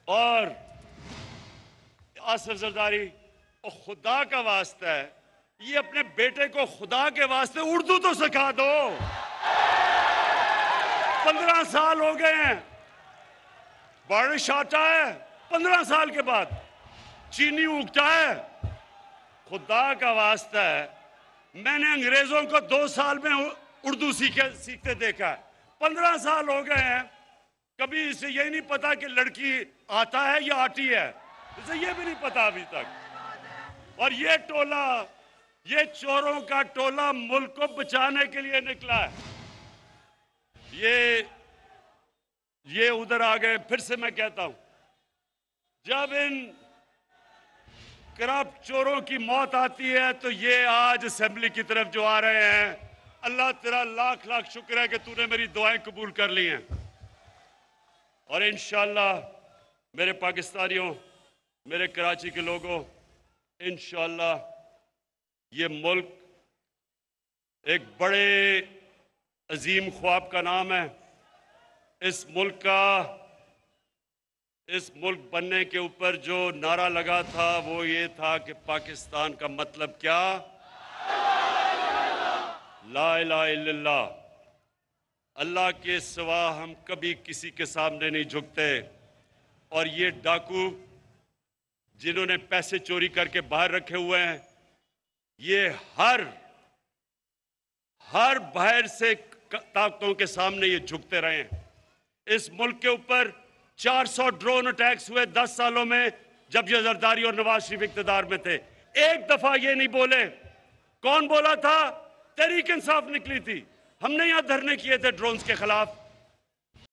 और आसिफ जरदारी, और खुदा का वास्ता है, ये अपने बेटे को खुदा के वास्ते उर्दू तो सिखा दो। 15 साल हो गए हैं, बारिश आता है 15 साल के बाद, चीनी उगता है। खुदा का वास्ता है, मैंने अंग्रेजों को 2 साल में उर्दू सीखते देखा है। 15 साल हो गए हैं, कभी इसे यही नहीं पता कि लड़की आता है या आती है, इसे ये भी नहीं पता अभी तक। और ये टोला, ये चोरों का टोला मुल्क को बचाने के लिए निकला है। ये उधर आ गए। फिर से मैं कहता हूं, जब इन करप्ट चोरों की मौत आती है तो ये आज असेंबली की तरफ जो आ रहे हैं, अल्लाह तेरा लाख लाख शुक्र है कि तूने मेरी दुआएं कबूल कर ली हैं। और इंशाअल्लाह मेरे पाकिस्तानियों, मेरे कराची के लोगों, इंशाअल्लाह ये मुल्क एक बड़े अजीम ख्वाब का नाम है। इस मुल्क बनने के ऊपर जो नारा लगा था वो ये था कि पाकिस्तान का मतलब क्या? ला इलाहा इल्लल्लाह। अल्लाह के सिवा हम कभी किसी के सामने नहीं झुकते। और ये डाकू जिन्होंने पैसे चोरी करके बाहर रखे हुए हैं, ये हर बाहर से ताकतों के सामने ये झुकते रहे हैं। इस मुल्क के ऊपर 400 ड्रोन अटैक्स हुए 10 सालों में, जब ये जरदारी और नवाज शरीफ इख्तियार में थे। एक दफा ये नहीं बोले। कौन बोला था? तहरीक इंसाफ निकली थी। हमने यहां धरने किए थे ड्रोन्स के खिलाफ।